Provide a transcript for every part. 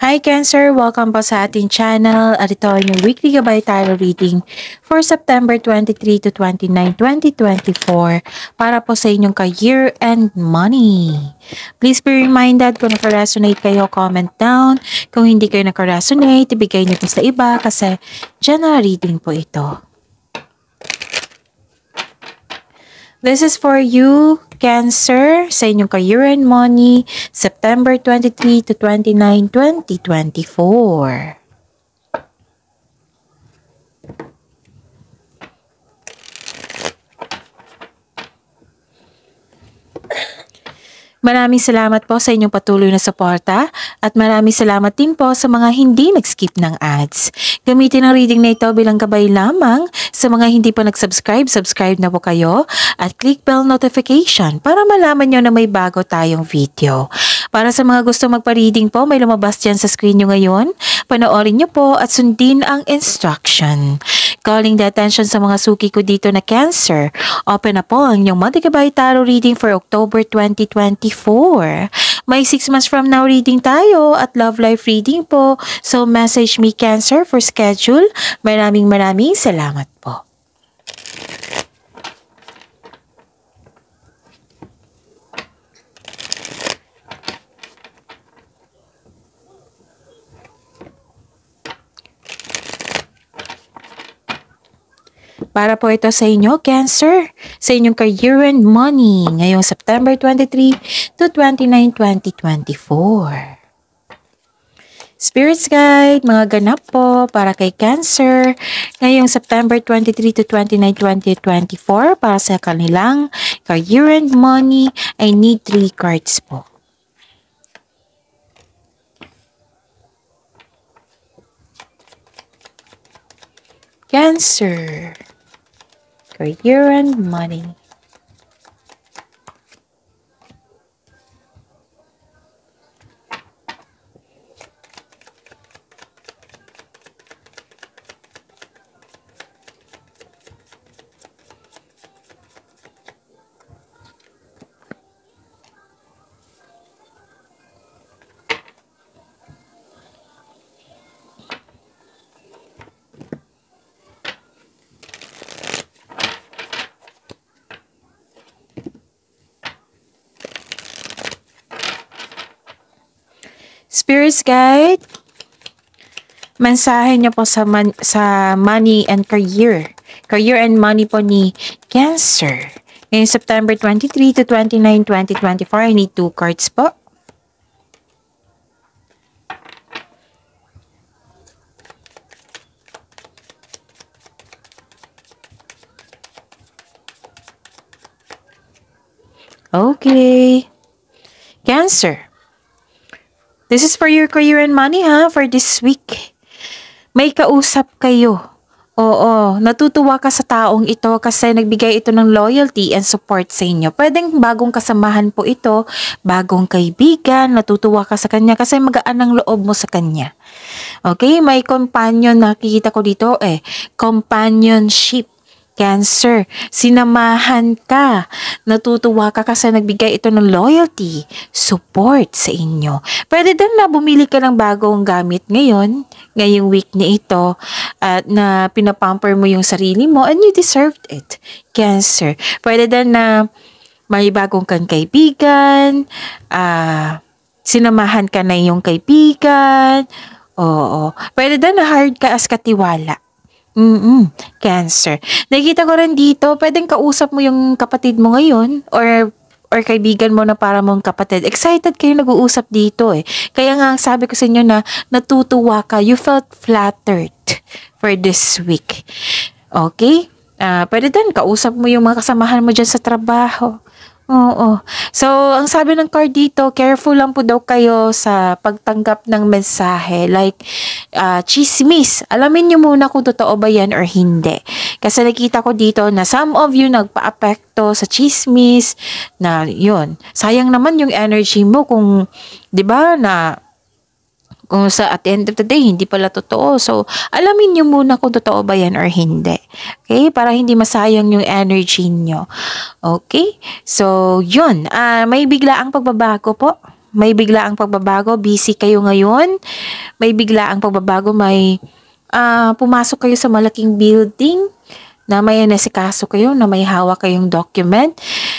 Hi Cancer! Welcome po sa ating channel at ito ay yung weekly gabay tarot reading for September 23 to 29, 2024 para po sa inyong ka-year and money. Please be reminded kung naka-resonate kayo, comment down. Kung hindi kayo naka-resonate, ibigay nyo po sa iba kasi general reading po ito. This is for you, Cancer, sa inyong ka-year and money, September 23 to 29, 2024. Maraming salamat po sa inyong patuloy na suporta at maraming salamat din po sa mga hindi nag-skip ng ads. Gamitin ang reading na ito bilang gabay lamang sa mga hindi pa nag-subscribe, subscribe na po kayo at click bell notification para malaman nyo na may bago tayong video. Para sa mga gusto magpa-reading po, may lumabas dyan sa screen nyo ngayon. Panoorin nyo po at sundin ang instruction. Calling the attention sa mga suki ko dito na Cancer. Open na po ang inyong Multi-Gabay Tarot reading for October 2024. May 6 months from now reading tayo at love life reading po. So message me Cancer for schedule. Maraming salamat po. Para po ito sa inyo, Cancer, sa inyong career and money ngayong September 23 to 29, 2024. Spirits Guide, mga ganap po para kay Cancer ngayong September 23 to 29, 2024 para sa kanilang career and money. I need 3 cards po. Cancer, career and money. Spirits Guide, mensahe niyo po sa money and career. Career and money po ni Cancer. Ngayong September 23 to 29, 2024, I need 2 cards po. Okay. Cancer. This is for your career and money for this week. May kausap kayo. Oo, natutuwa ka sa taong ito kasi nagbigay ito ng loyalty and support sa inyo. Pwedeng bagong kasamahan po ito, bagong kaibigan, natutuwa ka sa kanya kasi magaan ang loob mo sa kanya. Okay, may companion, nakikita ko dito companionship. Cancer, sinamahan ka. Natutuwa ka kasi nagbigay ito ng loyalty, support sa inyo. Pwede din na bumili ka ng bagong gamit ngayong week na ito at na pinapamper mo yung sarili mo and you deserved it. Cancer, pwede din na may bagong kang kaibigan, sinamahan ka na yung kaibigan. Oo, pwede din na hard ka as katiwala. Cancer. Nakikita ko rin dito, pwedeng kausap mo yung kapatid mo ngayon or kaibigan mo na para mong kapatid. Excited kayo nag-uusap dito Kaya nga sabi ko sa inyo na natutuwa ka. You felt flattered for this week. Okay? Pwede din kausap mo yung mga kasamahan mo dyan sa trabaho. Oo. So, ang sabi ng card dito, careful lang po daw kayo sa pagtanggap ng mensahe. Like, chismis. Alamin nyo muna kung totoo ba yan or hindi. Kasi nakita ko dito na some of you nagpa-apekto sa chismis na yun. Sayang naman yung energy mo kung, di ba, na kung sa at the end of the day, hindi pala totoo. So, alamin nyo muna kung totoo ba yan or hindi. Okay? Para hindi masayang yung energy nyo. Okay? So, yun. May biglaang pagbabago po. may biglaang pagbabago, busy kayo ngayon, may biglaang pagbabago, may pumasok kayo sa malaking building, na may nasikaso kayo, na may hawak kayong document.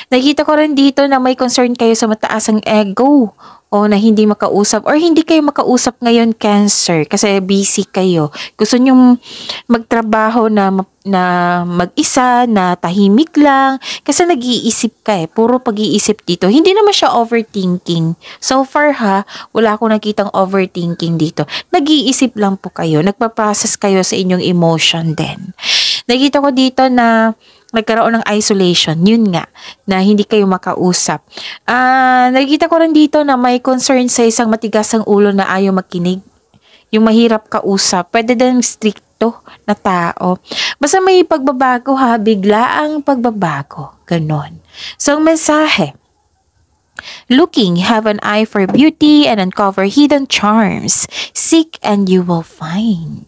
Nakita ko rin dito na may concern kayo sa mataasang ego o na hindi makausap or hindi kayo makausap ngayon, Cancer, kasi busy kayo. Gusto nyong magtrabaho na mag-isa, na tahimik lang, kasi nag-iisip ka puro pag-iisip dito. Hindi naman siya overthinking. So far wala akong nakitang overthinking dito. Nag-iisip lang po kayo, nagpa-process kayo sa inyong emotion din. Nakita ko dito na nagkaroon ng isolation. Yun nga, na hindi kayo makausap. Nakita ko rin dito na may concern sa isang matigas ang ulo na ayaw makinig. Yung mahirap kausap. Pwede din stricto na tao. Basta may pagbabago bigla ang pagbabago. Ganon. So, ang mensahe. Looking, have an eye for beauty and uncover hidden charms. Seek and you will find.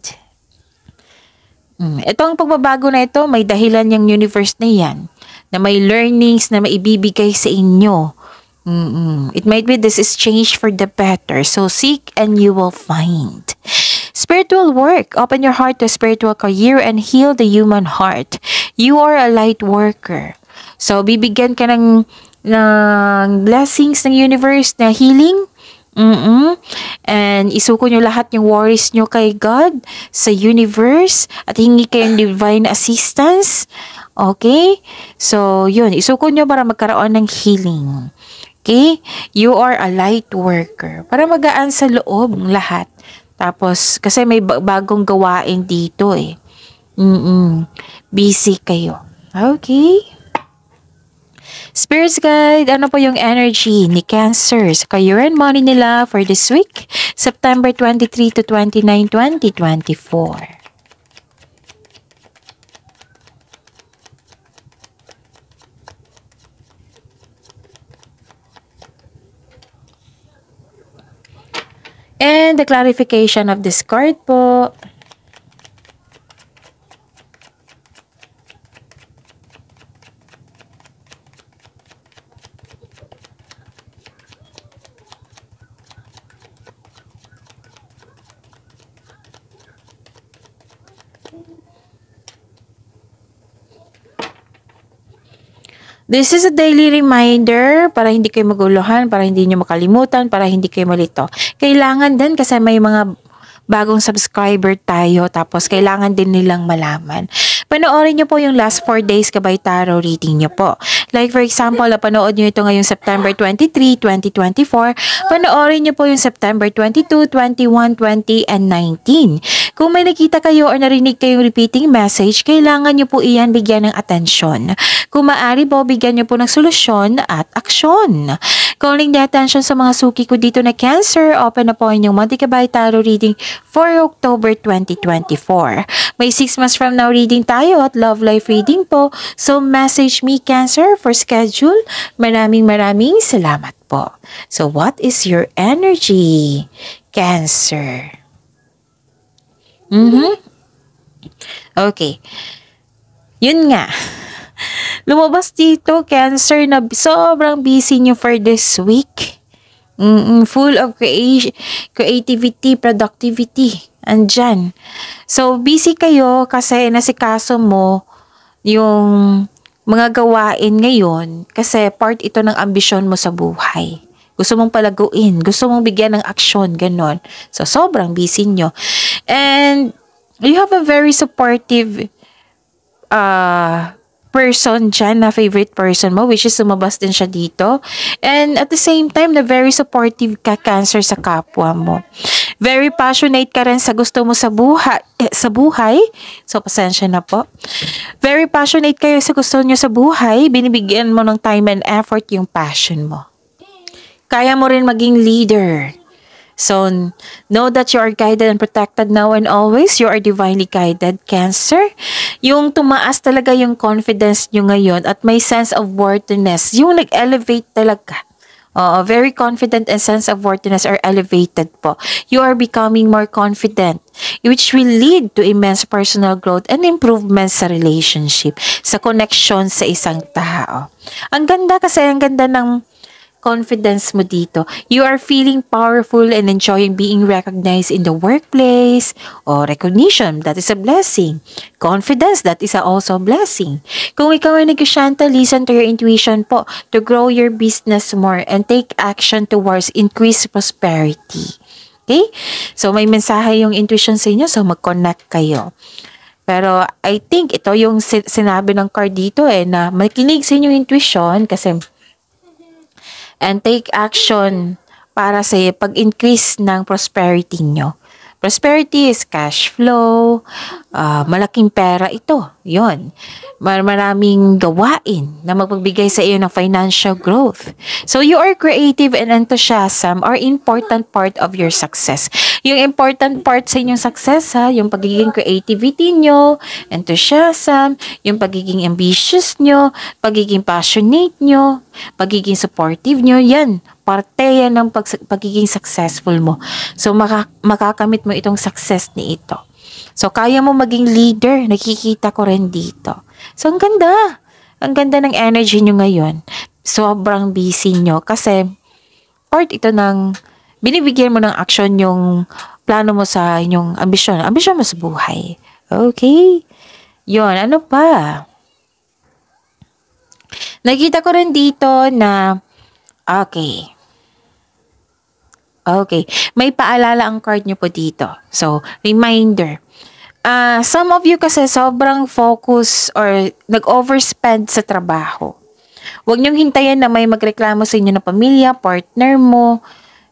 Itong pagbabago na ito, may dahilan yung universe na yan, na may learnings na maibibigay sa inyo. It might be this is change for the better. So seek and you will find. Spiritual work. Open your heart to spiritual career and heal the human heart. You are a light worker. So bibigyan ka ng blessings ng universe na healing. And isuko nyo lahat yung worries nyo kay God, sa universe, at hingi kayong divine assistance. Okay? So, yun. Isuko nyo para magkaroon ng healing. Okay? You are a light worker. Para magaan sa loob lahat. Tapos, kasi may bagong gawain dito Busy kayo. Okay? Spirits Guide, ano po yung energy ni Cancer sa career and money nila for this week, September 23 to 29, 2024. And the clarification of this card po. This is a daily reminder para hindi kayo maguluhan, para hindi nyo makalimutan, para hindi kayo malito. Kailangan din kasi may mga bagong subscriber tayo, tapos kailangan din nilang malaman. Panoorin nyo po yung last 4 days Gabay Tarot reading nyo po. Like for example, napanood nyo ito ngayong September 23, 2024. Panoorin nyo po yung September 22, 21, 20, and 19. Kung may nakita kayo or narinig kayong repeating message, kailangan nyo po iyan bigyan ng atensyon. Kung maaari po, bigyan nyo po ng solusyon at aksyon. Calling the attention sa mga suki ko dito na Cancer, open na po inyong Monthly Gabay Tarot reading for October 2024. May 6 months from now reading tayo at love life reading po. So message me Cancer for schedule. Maraming salamat po. So what is your energy, Cancer? Okay. Yun nga. Lumabas dito, Cancer, na sobrang busy nyo for this week. Full of creativity, productivity. Andyan. So, busy kayo kasi nasikaso mo yung mga gawain ngayon kasi part ito ng ambisyon mo sa buhay. Gusto mong palaguin, gusto mong bigyan ng aksyon, ganon. So, sobrang busy nyo. And, you have a very supportive person dyan na favorite person mo, which is sumabas din siya dito. And at the same time, na very supportive ka, Cancer, sa kapwa mo. Very passionate ka rin sa gusto mo sa buhay. So, pasensya na po. Very passionate kayo sa gusto nyo sa buhay. Binibigyan mo ng time and effort yung passion mo. Kaya mo rin maging leader. So, know that you are guided and protected now and always. You are divinely guided, Cancer. Yung tumaas talaga yung confidence nyo ngayon at may sense of worthiness. Yung nag-elevate talaga. Very confident and sense of worthiness are elevated po. You are becoming more confident, which will lead to immense personal growth and improvements sa relationship, sa connection sa isang tao. Ang ganda kasi, ang ganda ng confidence mo dito. You are feeling powerful and enjoying being recognized in the workplace. O recognition, that is a blessing. Confidence, that is also a blessing. Kung ikaw ay negosyante, listen to your intuition po to grow your business more and take action towards increased prosperity. Okay? So, may mensahe yung intuition sa inyo, so mag-connect kayo. Pero, I think ito yung sinabi ng card dito na makinig sa inyong intuition kasi and take action para sa pag-increase ng prosperity nyo. Prosperity is cash flow, malaking pera ito, yon. Maraming gawain na magbibigay sa iyo ng financial growth. So you are creative and enthusiasm are important part of your success. Yung important part sa inyong success yung pagiging creativity nyo, enthusiasm, yung pagiging ambitious nyo, pagiging passionate nyo, pagiging supportive nyo, yan. Parte yan ng pagiging successful mo. So, makakamit mo itong success ni ito. So, kaya mo maging leader. Nakikita ko rin dito. So, ang ganda. Ang ganda ng energy nyo ngayon. Sobrang busy nyo. Kasi, part ito ng, binibigyan mo ng action yung plano mo sa inyong ambisyon. Ambisyon mo sa buhay. Okay? Yun. Ano pa? Nakita ko rin dito na, okay. May paalala ang card nyo po dito. So, reminder. Some of you kasi sobrang focus or nag-overspend sa trabaho. Huwag niyong hintayin na may magreklamo sa inyo ng pamilya, partner mo,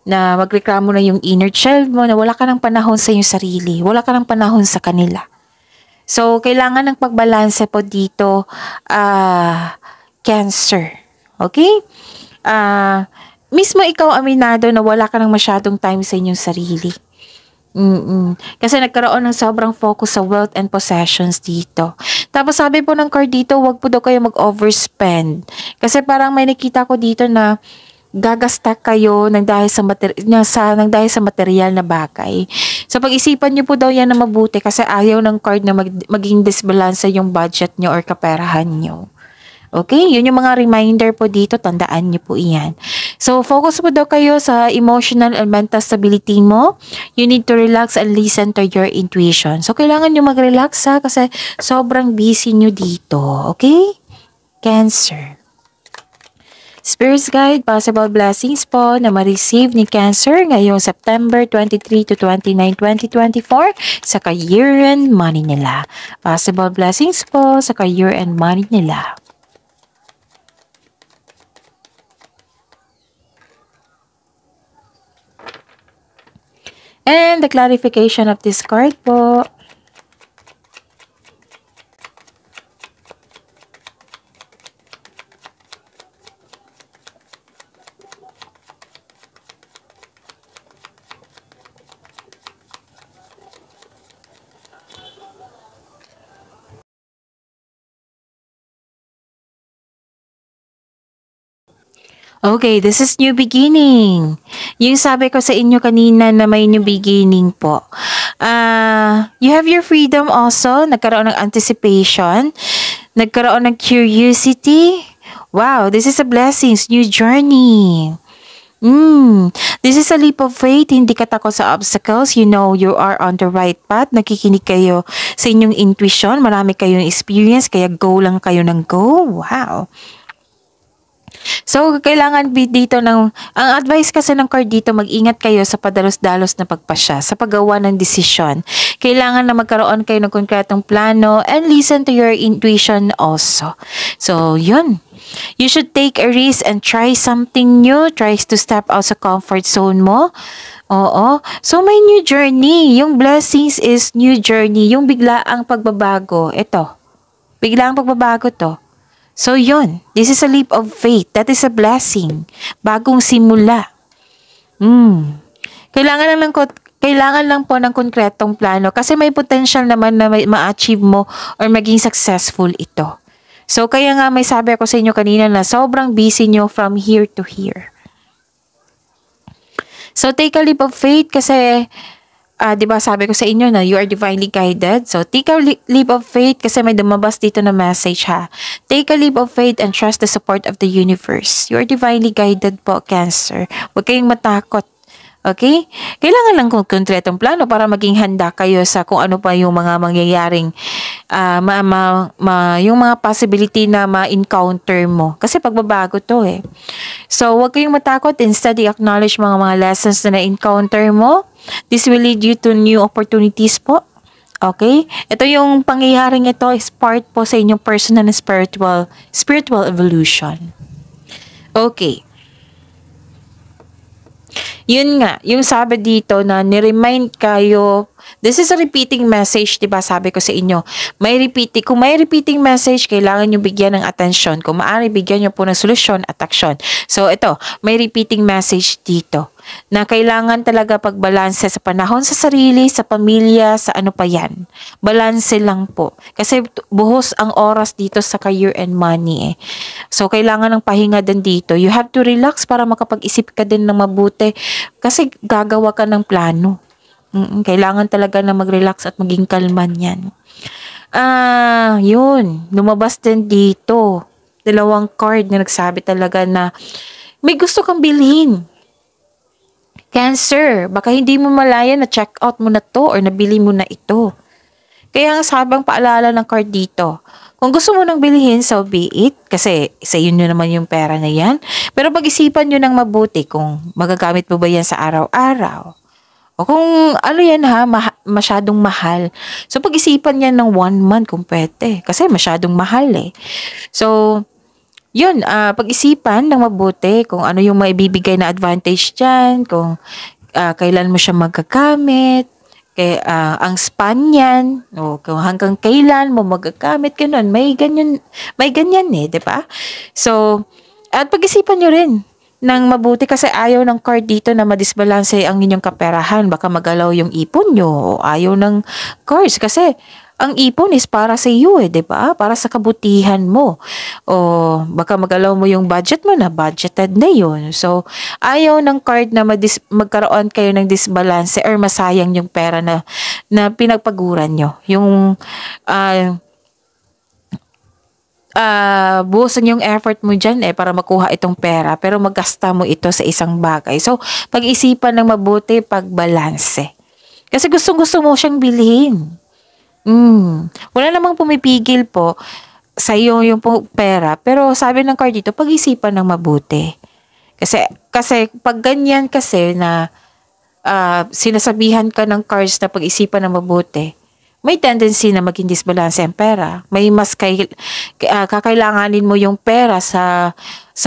na magreklamo na yung inner child mo, na wala ka ng panahon sa iyong sarili, wala ka ng panahon sa kanila. So, kailangan ng pagbalanse po dito, Cancer. Okay? Mismo ikaw aminado na wala ka ng masyadong time sa inyong sarili. Kasi nagkaroon ng sobrang focus sa wealth and possessions dito. Tapos sabi po ng card dito, wag po daw kayo mag-overspend. Kasi parang may nakita ko dito na gagasta kayo nang dahil sa material na bagay. So pag-isipan niyo po daw yan na mabuti kasi ayaw ng card na maging disbalance yung budget niyo or kaperahan niyo. Okay? Yun yung mga reminder po dito. Tandaan niyo po iyan. So, focus po daw kayo sa emotional and mental stability mo. You need to relax and listen to your intuition. So, kailangan nyo mag-relax kasi sobrang busy nyo dito. Okay? Cancer. Spirits Guide, possible blessings po na ma-receive ni Cancer ngayong September 23 to 29, 2024 sa career and money nila. Possible blessings po sa career and money nila. And the clarification of this card po. Okay, this is new beginning. Yung sabi ko sa inyo kanina na may new beginning po. You have your freedom also. Nagkaroon ng anticipation. Nagkaroon ng curiosity. Wow, this is a blessings. New journey. This is a leap of faith. Hindi ka takot sa obstacles. You know you are on the right path. Nakikinig kayo sa inyong intuition. Marami kayong experience. Kaya go lang kayo ng go. Wow. So, kailangan dito ang advice kasi ng card dito, mag-ingat kayo sa padalos-dalos na pagpasya, sa paggawa ng desisyon. Kailangan na magkaroon kayo ng konkretong plano and listen to your intuition also. So, yun. You should take a risk and try something new. Try to step out sa comfort zone mo. Oo. So, may new journey. Yung blessings is new journey. Yung biglaang pagbabago. Ito. Biglaang pagbabago to. So, yun. This is a leap of faith. That is a blessing. Bagong simula. Kailangan lang po ng konkretong plano kasi may potential naman na ma-achieve mo or maging successful ito. So, kaya nga may sabi ako sa inyo kanina na sobrang busy nyo from here to here. So, take a leap of faith kasi 'Di ba sabi ko sa inyo na you are divinely guided. So, take a leap of faith kasi may lumabas dito na message ha. Take a leap of faith and trust the support of the universe. You are divinely guided po, Cancer. Huwag kayong matakot. Okay? Kailangan lang kung konkretong plano para maging handa kayo sa kung ano pa yung mga mangyayaring yung mga possibility na ma-encounter mo. Kasi pagbabago to eh. So, huwag kayong matakot. Instead, i-acknowledge mga lessons na na-encounter mo. This will lead you to new opportunities po. Okay? Ito yung pangyayaring ito is part po sa inyong personal and spiritual evolution. Okay. Yun nga, yung sabi dito na ni-remind kayo, this is a repeating message, diba? Sabi ko sa inyo, kung may repeating message, kailangan nyo bigyan ng atensyon. Kung maaari, bigyan nyo po ng solusyon at aksyon. So, ito, may repeating message dito na kailangan talaga pagbalanse sa panahon sa sarili, sa pamilya, sa ano pa yan. Balanse lang po. Kasi buhos ang oras dito sa career and money eh. So, kailangan ng pahinga din dito. You have to relax para makapag-isip ka din ng mabuti. Kasi gagawa ka ng plano. Kailangan talaga na mag-relax at maging kalman yan. Yun. Lumabas din dito. 2 card na nagsabi talaga na may gusto kang bilhin. Cancer, baka hindi mo malaya na check out mo na to or nabili mo na ito. Kaya ang sabang paalala ng card dito, kung gusto mo nang bilhin, so be it, kasi sa iyo nyo naman yung pera na yan. Pero pag-isipan nyo ng mabuti kung magagamit mo ba yan sa araw-araw. O kung ano yan ha, masyadong mahal. So pag-isipan yan ng 1 month kung pwede, kasi masyadong mahal eh. So, yun, pag-isipan ng mabuti kung ano yung maibibigay na advantage dyan, kung kailan mo siya magagamit, ang span yan, o kung hanggang kailan mo magagamit, ganun. May ganyan eh, di ba? So, at pag-isipan nyo rin ng mabuti kasi ayaw ng card dito na madisbalanse ang inyong kaperahan. Baka magalaw yung ipon nyo o ayaw ng cards kasi ang ipon is para sa iyo eh, 'di ba? Para sa kabutihan mo. O baka magalaw mo yung budget mo na budgeted na 'yon. So, ayaw ng card na magkaroon kayo ng disbalance or masayang yung pera na pinagpaguran nyo. Yung buhusan yung effort mo dyan para makuha itong pera pero maggasta mo ito sa isang bagay. So, pag-isipan ng mabuti, pagbalanse. Kasi gustong-gusto mo siyang bilhin. Wala namang pumipigil po sa iyo yung pera. Pero sabi ng card dito, pag-isipan ng mabuti. Kasi pag ganyan kasi na sinasabihan ka ng cards na pag-isipan ng mabuti, may tendency na maging disbalance ang pera. May mas kakailanganin mo yung pera sa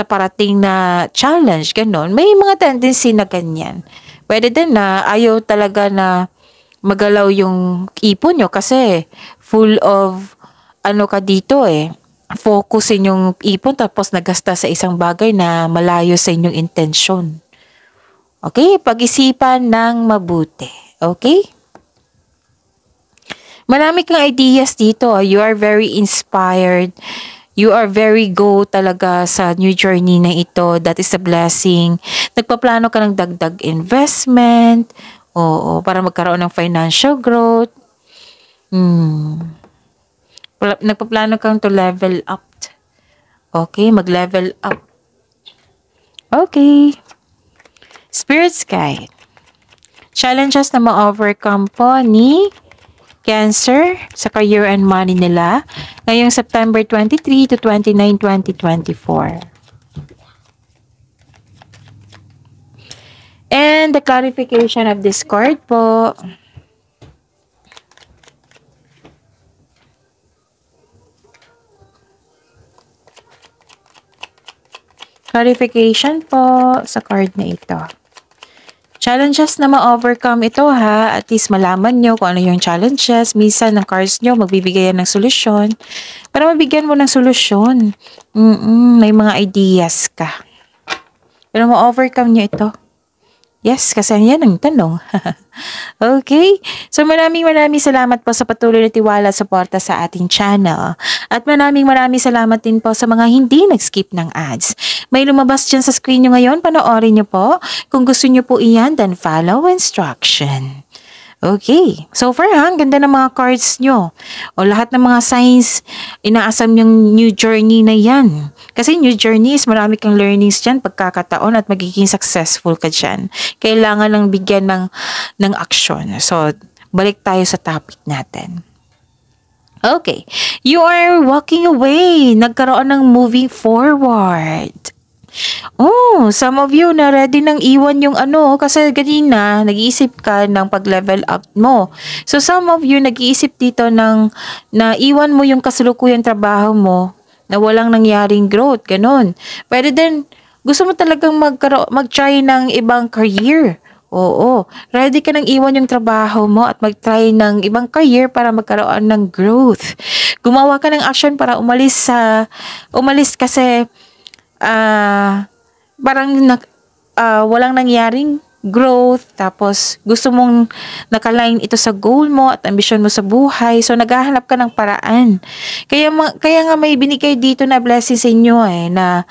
parating na challenge, ganon. May mga tendency na ganyan. Pwede din na ayaw talaga na magalaw yung ipon nyo kasi full of ka dito focusin yung ipon tapos nagasta sa isang bagay na malayo sa inyong intensyon. Okay? Pag-isipan ng mabuti. Okay? Marami kang ideas dito. You are very inspired. You are very go talaga sa new journey na ito. That is a blessing. Nagpaplano ka ng dagdag investment. Oo, para magkaroon ng financial growth. Nagpaplano kang to level up. Okay, mag-level up. Okay. Spirit's Guide. Challenges na ma-overcome po ni Cancer sa career and money nila ngayong September 23 to 29, 2024. And the clarification of this card po. Clarification po sa card na ito. Challenges na ma-overcome ito ha. At least malaman nyo kung ano yung challenges. Minsan ng cards nyo, magbibigay yan ng solusyon. Para mabigyan mo ng solusyon, may mga ideas ka. Pero ma-overcome nyo ito. Yes, kasi yan ang tanong. Okay? So maraming salamat po sa patuloy na tiwala at suporta sa ating channel. At maraming salamat din po sa mga hindi nag-skip ng ads. May lumabas dyan sa screen nyo ngayon, panoorin nyo po. Kung gusto nyo po iyan, then follow instruction. Okay. So far ha, ang ganda ng mga cards nyo. O lahat ng mga signs, inaasam yung new journey na yan. Kasi new journey is marami kang learnings dyan, pagkakataon at magiging successful ka dyan. Kailangan lang bigyan ng action. So, balik tayo sa topic natin. Okay. You are walking away. Nagkaroon ng moving forward. Oh, some of you na ready nang iwan yung kasi ganina nag-iisip ka ng pag-level up mo. So some of you nag-iisip dito ng na iwan mo yung kasalukuyang trabaho mo na walang nangyaring growth, ganun. Pwede din gusto mo talagang mag-try ng ibang career. Oo, ready ka nang iwan yung trabaho mo at mag-try ng ibang career para magkaroon ng growth. Gumawa ka ng action para umalis kasi parang walang nangyaring growth, tapos gusto mong nakaline ito sa goal mo at ambisyon mo sa buhay, so naghahanap ka ng paraan. Kaya nga may binigay dito na blessing sa inyo na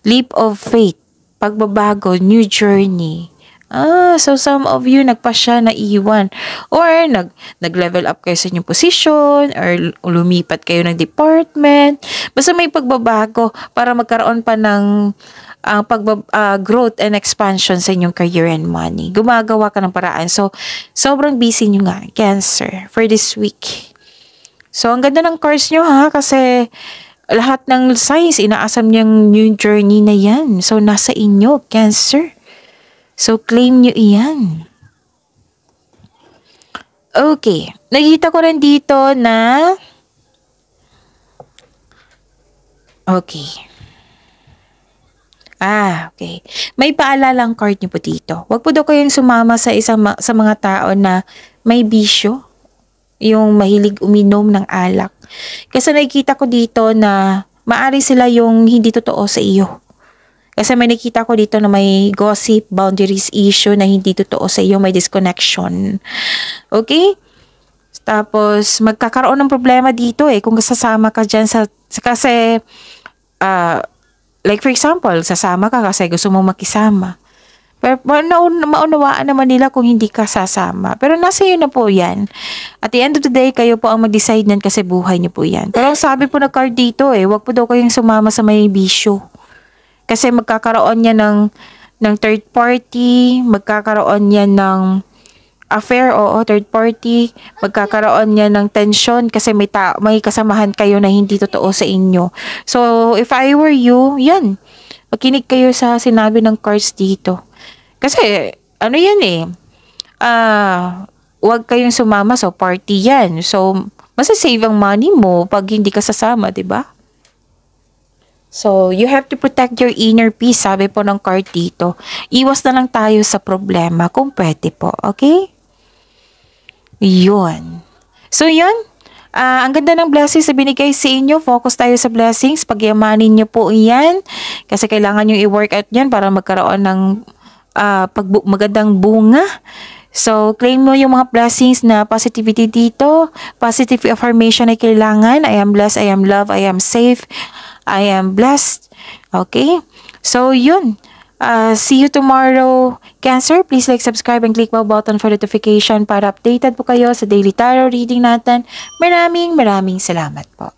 leap of faith, pagbabago, new journey. So some of you nagpasya na iwan or nag-level up kayo sa inyong position or lumipat kayo ng department. Basta may pagbabago para magkaroon pa ng growth and expansion sa inyong career and money. Gumagawa ka ng paraan. So, sobrang busy nyo nga, Cancer, for this week. So, ang ganda ng cards nyo ha, kasi lahat ng signs, inaasam niyang new journey na yan. So, nasa inyo, Cancer. So, claim nyo iyan. Okay. Nakita ko rin dito na okay. Okay. May paalalang card niyo po dito. Huwag po daw kayong sumama sa mga tao na may bisyo. Yung mahilig uminom ng alak. Kasi nakikita ko dito na maari sila yung hindi totoo sa iyo. Kasi may nakita ko dito na may gossip, boundaries issue na hindi totoo sa iyo, may disconnection. Okay? Tapos, magkakaroon ng problema dito kung sasama ka dyan kasi, like for example, sasama ka kasi gusto mong makisama. Pero maunawaan naman nila kung hindi ka sasama. Pero nasa iyo na po yan. At the end of the day, kayo po ang mag-decide nan kasi buhay niyo po yan. Pero sabi po na card dito wag po daw kayong sumama sa may bisyo. Kasi magkakaroon niya ng third party, magkakaroon niya ng affair, third party, magkakaroon niya ng tension kasi may kasamahan kayo na hindi totoo sa inyo. So, if I were you, yan, makinig kayo sa sinabi ng cards dito. Kasi, yan huwag kayong sumama sa party yan. So, masasave ang money mo pag hindi ka sasama, diba? So, you have to protect your inner peace, sabi po ng card dito. Iwas na lang tayo sa problema kung pwede po, okay? Yun. So, yun. Ang ganda ng blessings na binigay sa inyo. Focus tayo sa blessings. Pagyamanin nyo po yan. Kasi kailangan nyo i-work out yan para magkaroon ng magandang bunga. So, claim mo yung mga blessings na positivity dito. Positive affirmation ay kailangan. I am blessed, I am loved, I am safe, I am blessed. Okay? So, yun. See you tomorrow. Cancer, please like, subscribe, and click bell button for notification para updated po kayo sa daily tarot reading natin. Maraming salamat po.